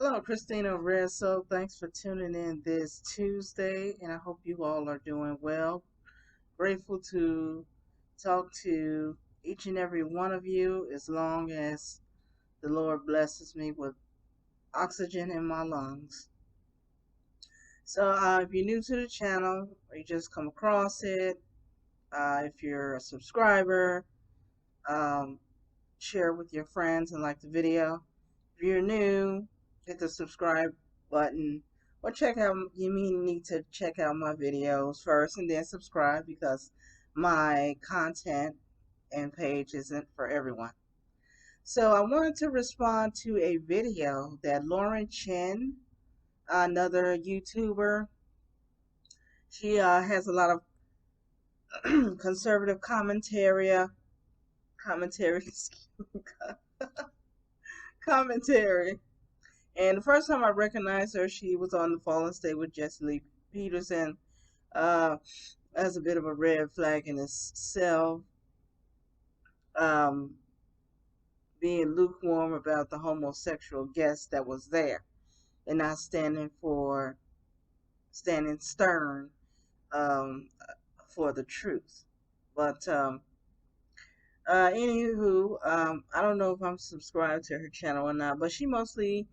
Hello, Christina Rizzo. Thanks for tuning in this Tuesday, and I hope you all are doing well. Grateful to talk to each and every one of you as long as the Lord blesses me with oxygen in my lungs. So, if you're new to the channel or you just come across it, if you're a subscriber, um, share with your friends and like the video. If you're new, hit the subscribe button or check out, you need to check out my videos first and then subscribe because my content and page isn't for everyone. So I wanted to respond to a video that Chen, another YouTuber, she has a lot of conservative commentary, commentary. And the first time I recognized her, she was on the Fallen State with Jesse Lee Peterson. Uh, as a bit of a red flag in itself. Um, being lukewarm about the homosexual guest that was there, and not standing stern um, for the truth. But anywho, I don't know if I'm subscribed to her channel or not, but she mostly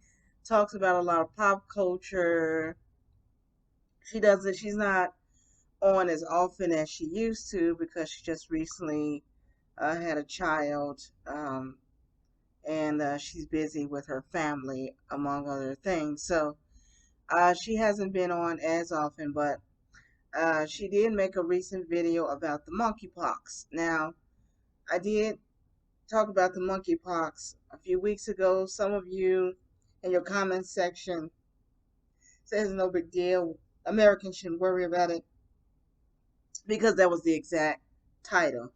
talks about a lot of pop culture. She's not on as often as she used to because she just recently had a child, and she's busy with her family, among other things. So she hasn't been on as often, but she did make a recent video about the monkeypox. Now, I did talk about the monkeypox a few weeks ago. Some of you in your comment section says no big deal. Americans shouldn't worry about it because that was the exact title.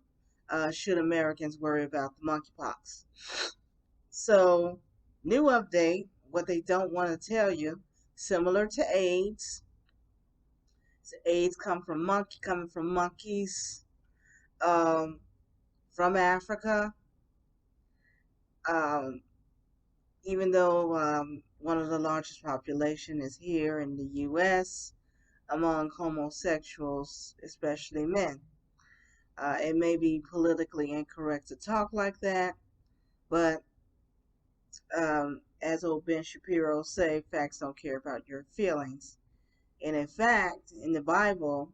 Should Americans worry about the monkeypox? So, new update, what they don't want to tell you, similar to AIDS. So AIDS coming from monkeys, um, from Africa. Um, even though one of the largest population is here in the U.S. among homosexuals, especially men. It may be politically incorrect to talk like that, but as old Ben Shapiro say, facts don't care about your feelings. And in fact, in the Bible,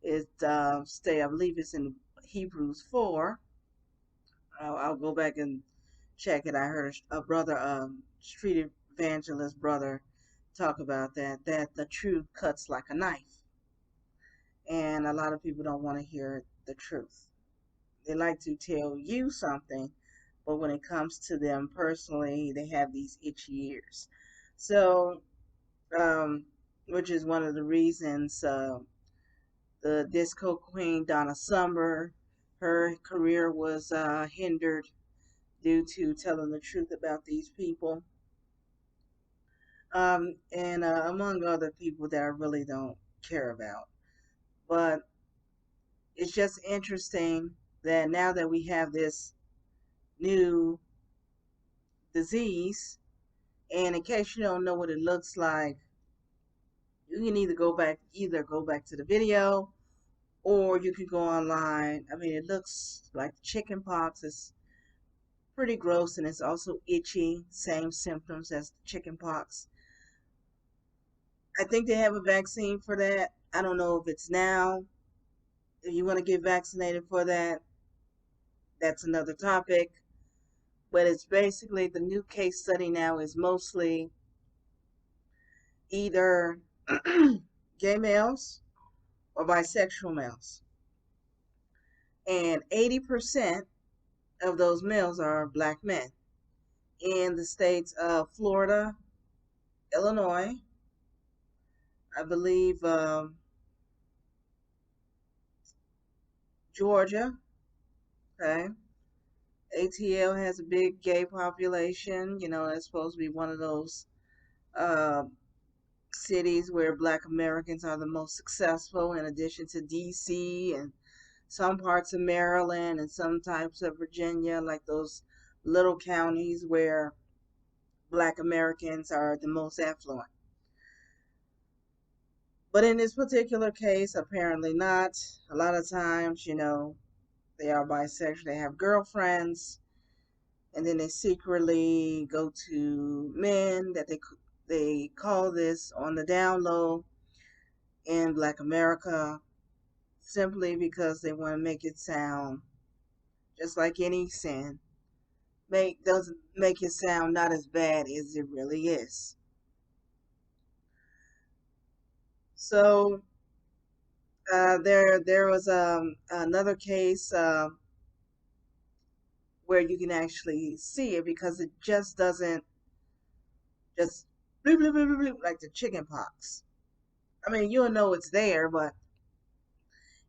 I believe it's in Hebrews 4. I'll go back and check it. I heard a brother, street evangelist brother, talk about that the truth cuts like a knife. And a lot of people don't want to hear the truth. They like to tell you something, but when it comes to them personally, they have these itchy ears. So, um, which is one of the reasons the disco queen Donna Summer, her career was hindered due to telling the truth about these people, and among other people that I really don't care about. But it's just interesting that now that we have this new disease, and in case you don't know what it looks like, you can either go back to the video, or you can go online. I mean, it looks like chicken pox. It's pretty gross, and it's also itchy, same symptoms as chicken pox. I think they have a vaccine for that. I don't know if it's now. If you want to get vaccinated for that, that's another topic. But it's basically the new case study now is mostly either gay males or bisexual males. And 80% of those males are black men in the states of Florida, Illinois, I believe Georgia. Okay. ATL has a big gay population. You know, it's supposed to be one of those uh, cities where black Americans are the most successful, in addition to DC and some parts of Maryland and some types of Virginia, like those little counties where Black Americans are the most affluent. But in this particular case, apparently not. A lot of times, they are bisexual, they have girlfriends, and then they secretly go to men that they call this on the down low in Black America, simply because they want to make it sound just like any sin. Doesn't make it sound not as bad as it really is. So there was another case where you can actually see it, because it just doesn't just bloop, bloop, bloop, bloop, bloop, like the chicken pox. I mean, you'll know it's there, but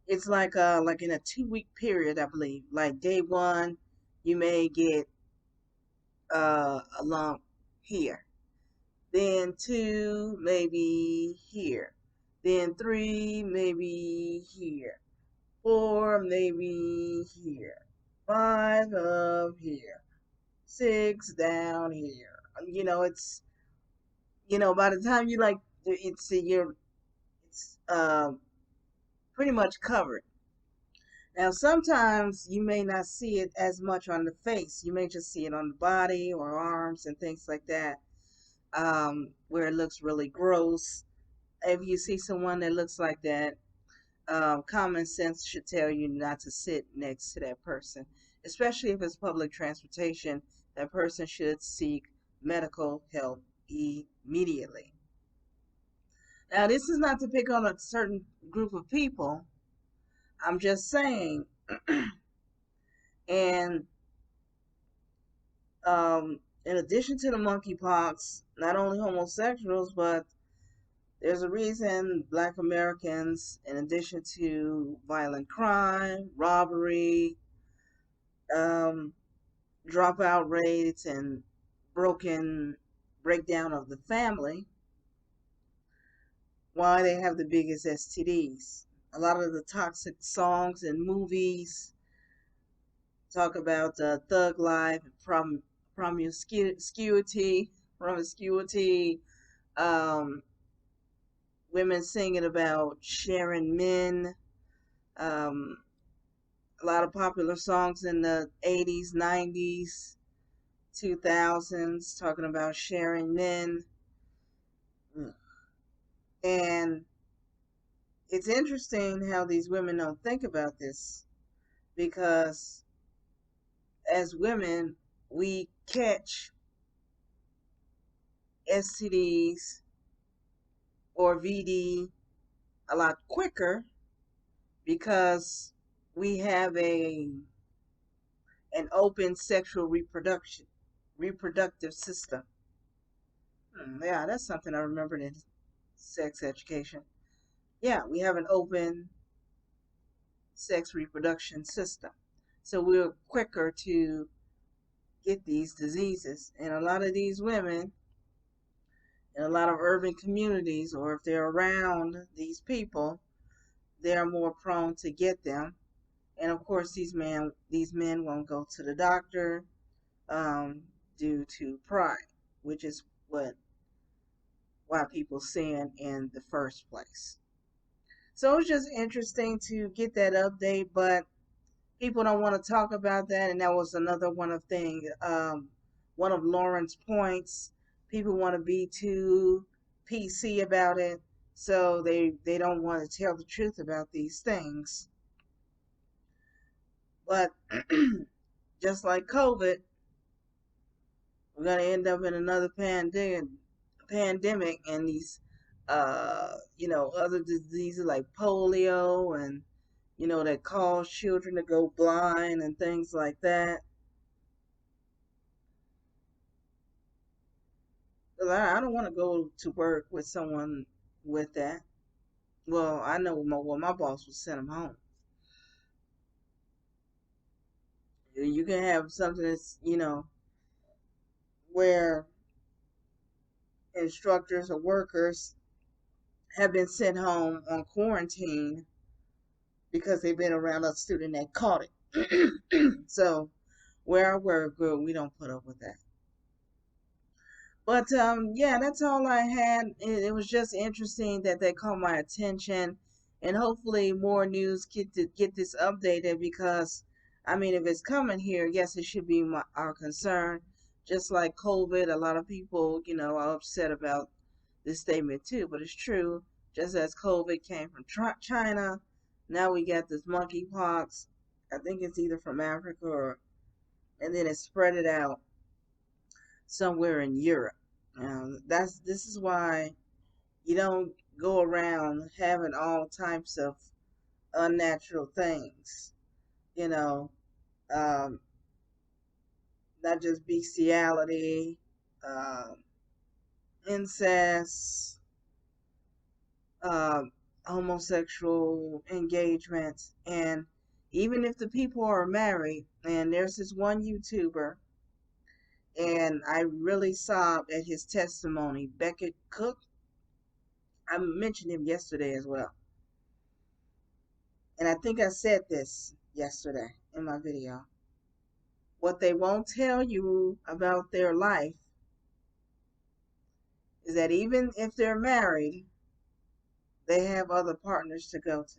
it's like in a 2 week period, I believe. Like day one, you may get a lump here. Then two, maybe here. Then three, maybe here. Four, maybe here. Five up here. Six down here. It's by the time you like it's pretty much covered. Now, sometimes you may not see it as much on the face. You may just see it on the body or arms and things like that, where it looks really gross. If you see someone that looks like that, common sense should tell you not to sit next to that person, especially if it's public transportation. That person should seek medical help immediately. Now, this is not to pick on a certain group of people. I'm just saying, and in addition to the monkeypox, not only homosexuals, but there's a reason Black Americans, in addition to violent crime, robbery, um, dropout rates, and broken breakdown of the family, why they have the biggest STDs. A lot of the toxic songs and movies talk about thug life, promiscuity, promiscuity, um, women singing about sharing men. Um, a lot of popular songs in the 80s, 90s, 2000s talking about sharing men. And it's interesting how these women don't think about this, because as women, we catch STDs or VD a lot quicker, because we have an open sexual reproductive system. Yeah, that's something I remembered in sex education. Yeah, we have an open sex reproduction system. So we're quicker to get these diseases. And a lot of these women in a lot of urban communities, or if they're around these people, they're more prone to get them. And of course, these men won't go to the doctor, um, due to pride, which is why people sin in the first place. So it's just interesting to get that update, but people don't want to talk about that, and that was another one of Lauren's points. People want to be too PC about it, so they don't want to tell the truth about these things. But just like COVID, we're gonna end up in another pandemic, and these other diseases like polio, and that cause children to go blind and things like that. 'Cause I don't want to go to work with someone with that. Well, I know my boss would send them home. You can have something that's where instructors or workers have been sent home on quarantine because they've been around a student that caught it. So where I work, girl, we don't put up with that. But yeah, that's all I had. It was just interesting that they caught my attention, and hopefully more news get this updated because, I mean, if it's coming here, yes, it should be our concern. Just like COVID, a lot of people, are upset about this statement too, but it's true. Just as COVID came from China, now we got this monkeypox. I think it's either from Africa or, and then it spread it out somewhere in Europe. This is why you don't go around having all types of unnatural things. You know, um, not just bestiality, um, incest, um, homosexual engagements, and even if the people are married, and there's this one YouTuber, and I really sobbed at his testimony, Beckett Cook. I mentioned him yesterday as well. And I think I said this yesterday in my video. What they won't tell you about their life is that even if they're married, they have other partners to go to.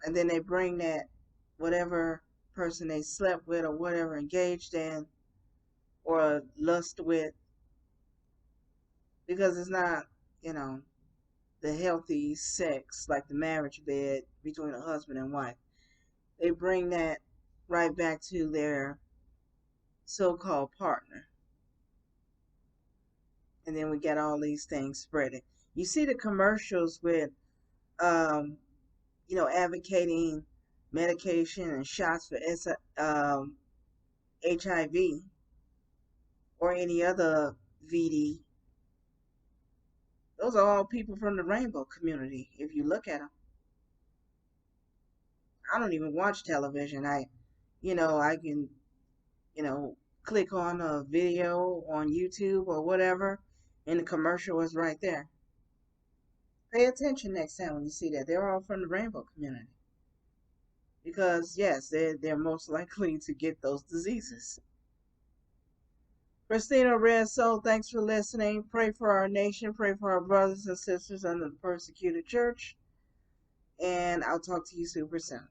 And then they bring that whatever person they slept with or whatever engaged in or lust with, because it's not, you know, the healthy sex like the marriage bed between a husband and wife. They bring that right back to their so-called partner, and then we get all these things spreading. You see the commercials with, um, advocating medication and shots for HIV or any other VD. Those are all people from the rainbow community. If you look at them, I don't even watch television. I can, you know, click on a video on YouTube or whatever, and the commercial is right there. Pay attention next time when you see that. They're all from the rainbow community. Because, yes, they're most likely to get those diseases. Christina Red Soul, thanks for listening. Pray for our nation. Pray for our brothers and sisters under the persecuted church. And I'll talk to you super soon.